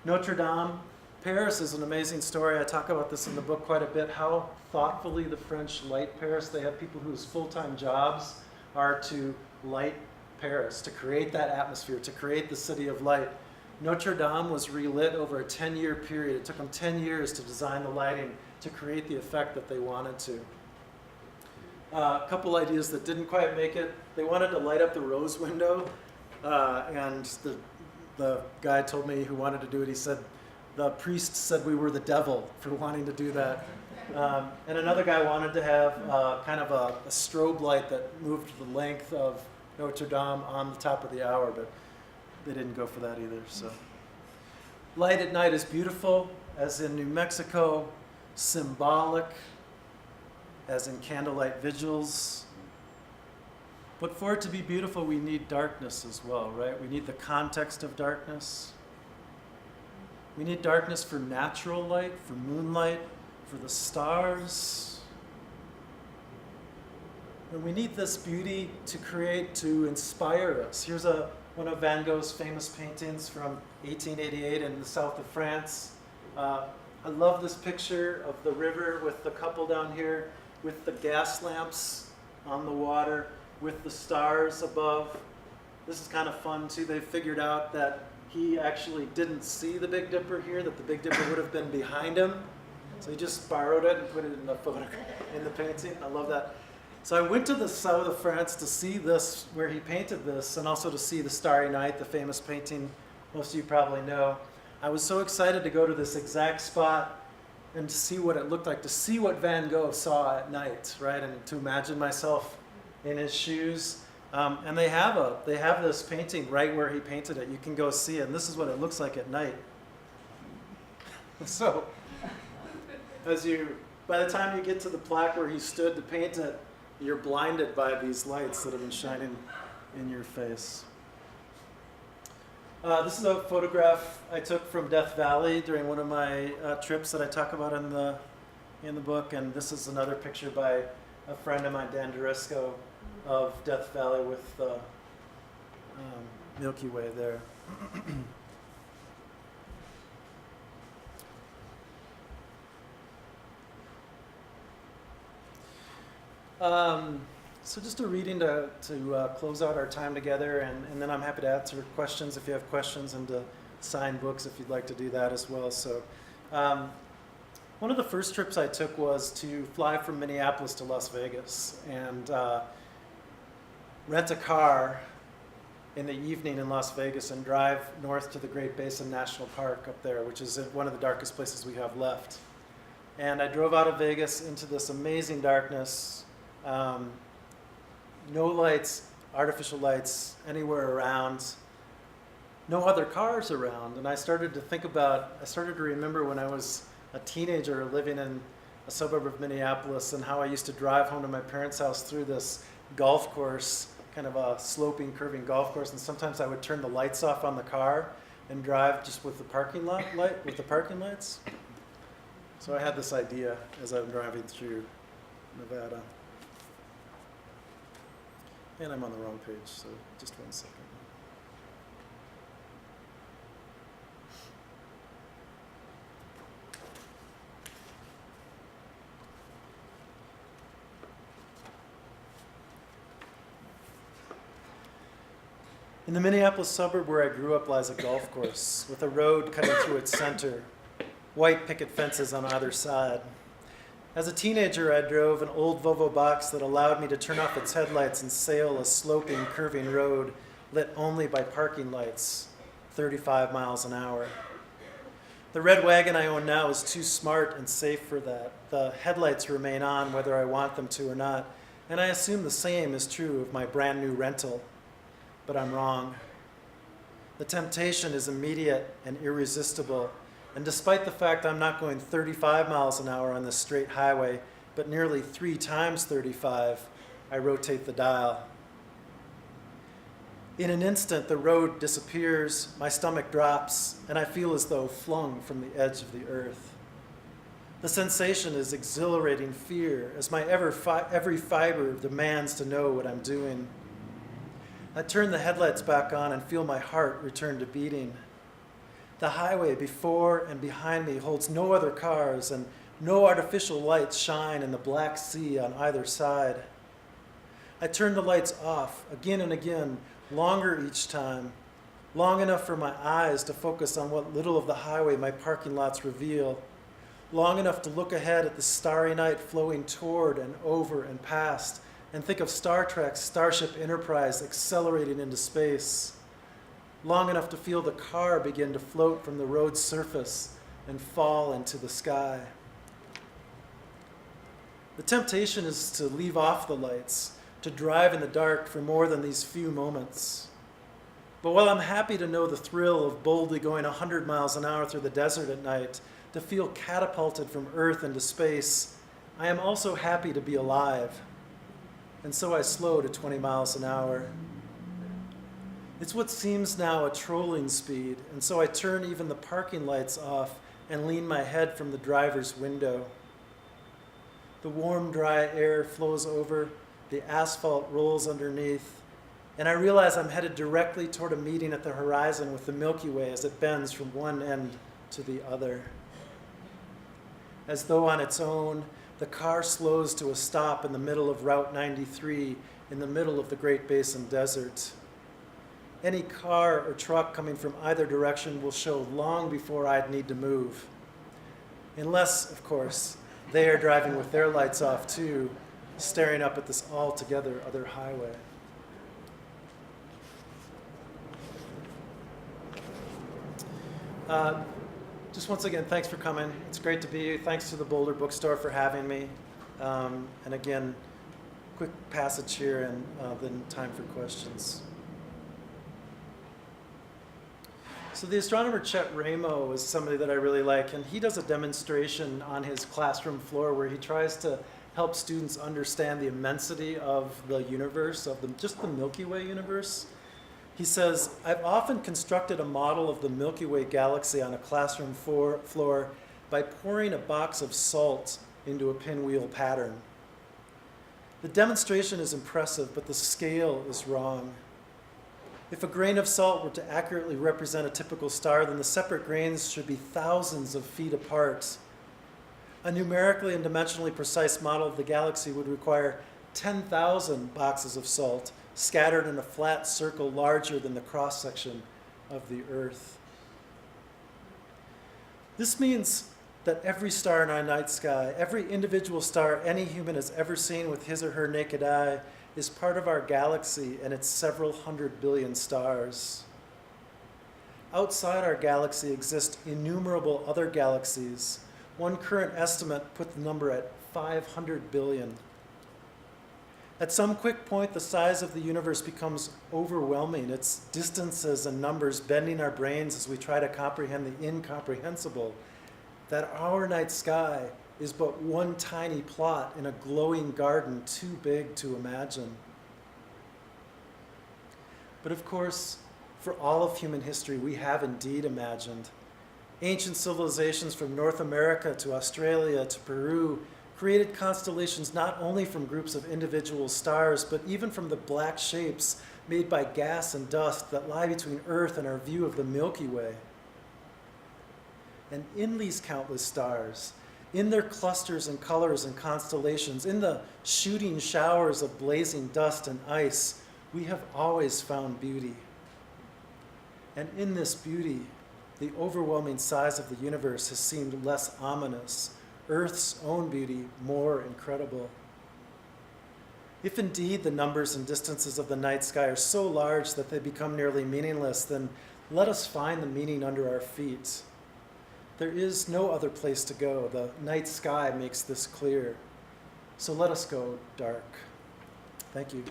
Notre Dame, Paris is an amazing story. I talk about this in the book quite a bit, how thoughtfully the French light Paris. They have people whose full-time jobs are to light Paris, to create that atmosphere, to create the city of light. Notre Dame was relit over a 10-year period. It took them 10 years to design the lighting to create the effect that they wanted to. A couple ideas that didn't quite make it. They wanted to light up the rose window, and the guy told me who wanted to do it, he said, the priest said we were the devil for wanting to do that. And another guy wanted to have kind of a strobe light that moved the length of Notre Dame on the top of the hour, but they didn't go for that either. So, light at night is beautiful, as in New Mexico, symbolic, as in candlelight vigils. But for it to be beautiful, we need darkness as well, right? We need the context of darkness. We need darkness for natural light, for moonlight, for the stars. And we need this beauty to create, to inspire us. Here's one of Van Gogh's famous paintings from 1888 in the south of France. I love this picture of the river with the couple down here, with the gas lamps on the water, with the stars above. This is kind of fun too. They figured out that he actually didn't see the Big Dipper here, that the Big Dipper would have been behind him. So he just borrowed it and put it in the photo, in the painting. I love that. So I went to the south of France to see this, where he painted this, and also to see the Starry Night, the famous painting most of you probably know. I was so excited to go to this exact spot and to see what it looked like, to see what Van Gogh saw at night, right? And to imagine myself in his shoes. And they have this painting right where he painted it. You can go see it, and this is what it looks like at night. So, by the time you get to the plaque where he stood to paint it, you're blinded by these lights that have been shining in your face. This is a photograph I took from Death Valley during one of my trips that I talk about in the book, and this is another picture by a friend of mine, Dan Durisco, of Death Valley with the Milky Way there. So just a reading to close out our time together, and then I'm happy to answer questions if you have questions, and to sign books if you'd like to do that as well. So one of the first trips I took was to fly from Minneapolis to Las Vegas and rent a car in the evening in Las Vegas and drive north to the Great Basin National Park up there, which is one of the darkest places we have left. And I drove out of Vegas into this amazing darkness. No lights, artificial lights anywhere around, no other cars around. And I started to remember when I was a teenager living in a suburb of Minneapolis, and how I used to drive home to my parents' house through this golf course, kind of a sloping, curving golf course. And sometimes I would turn the lights off on the car and drive just with the parking lights. So I had this idea as I'm driving through Nevada. And I'm on the wrong page, so just 1 second. In the Minneapolis suburb where I grew up lies a golf course with a road cutting through its center, white picket fences on either side. As a teenager, I drove an old Volvo box that allowed me to turn off its headlights and sail a sloping, curving road lit only by parking lights, 35 miles an hour. The red wagon I own now is too smart and safe for that. The headlights remain on whether I want them to or not, and I assume the same is true of my brand new rental. But I'm wrong. The temptation is immediate and irresistible. And despite the fact I'm not going 35 miles an hour on this straight highway, but nearly 3 times 35, I rotate the dial. In an instant, the road disappears, my stomach drops, and I feel as though flung from the edge of the earth. The sensation is exhilarating fear, as my every fiber demands to know what I'm doing. I turn the headlights back on and feel my heart return to beating. The highway before and behind me holds no other cars, and no artificial lights shine in the black sea on either side. I turn the lights off again and again, longer each time, long enough for my eyes to focus on what little of the highway my parking lots reveal, long enough to look ahead at the starry night flowing toward and over and past, and think of Star Trek's Starship Enterprise accelerating into space, long enough to feel the car begin to float from the road's surface and fall into the sky. The temptation is to leave off the lights, to drive in the dark for more than these few moments. But while I'm happy to know the thrill of boldly going 100 miles an hour through the desert at night, to feel catapulted from Earth into space, I am also happy to be alive. And so I slow to 20 miles an hour. It's what seems now a trolling speed, and so I turn even the parking lights off and lean my head from the driver's window. The warm, dry air flows over, the asphalt rolls underneath, and I realize I'm headed directly toward a meeting at the horizon with the Milky Way as it bends from one end to the other. As though on its own, the car slows to a stop in the middle of Route 93, in the middle of the Great Basin Desert. Any car or truck coming from either direction will show long before I'd need to move. Unless, of course, they are driving with their lights off too, staring up at this altogether other highway. Just once again, thanks for coming. It's great to be here. Thanks to the Boulder Bookstore for having me. And again, quick passage here and then time for questions. So the astronomer Chet Ramo is somebody that I really like, and he does a demonstration on his classroom floor where he tries to help students understand the immensity of the universe, of just the Milky Way universe. He says, I've often constructed a model of the Milky Way galaxy on a classroom floor by pouring a box of salt into a pinwheel pattern. The demonstration is impressive, but the scale is wrong. If a grain of salt were to accurately represent a typical star, then the separate grains should be thousands of feet apart. A numerically and dimensionally precise model of the galaxy would require 10,000 boxes of salt scattered in a flat circle larger than the cross-section of the Earth. This means that every star in our night sky, every individual star any human has ever seen with his or her naked eye, is part of our galaxy and its several 100 billion stars. Outside our galaxy exist innumerable other galaxies. One current estimate put the number at 500 billion. At some quick point, the size of the universe becomes overwhelming, its distances and numbers bending our brains as we try to comprehend the incomprehensible, that our night sky is but one tiny plot in a glowing garden too big to imagine. But of course, for all of human history, we have indeed imagined. Ancient civilizations from North America to Australia to Peru created constellations not only from groups of individual stars, but even from the black shapes made by gas and dust that lie between Earth and our view of the Milky Way. And in these countless stars, in their clusters and colors and constellations, in the shooting showers of blazing dust and ice, we have always found beauty. And in this beauty, the overwhelming size of the universe has seemed less ominous, Earth's own beauty more incredible. If indeed the numbers and distances of the night sky are so large that they become nearly meaningless, then let us find the meaning under our feet. There is no other place to go. The night sky makes this clear. So let us go dark. Thank you.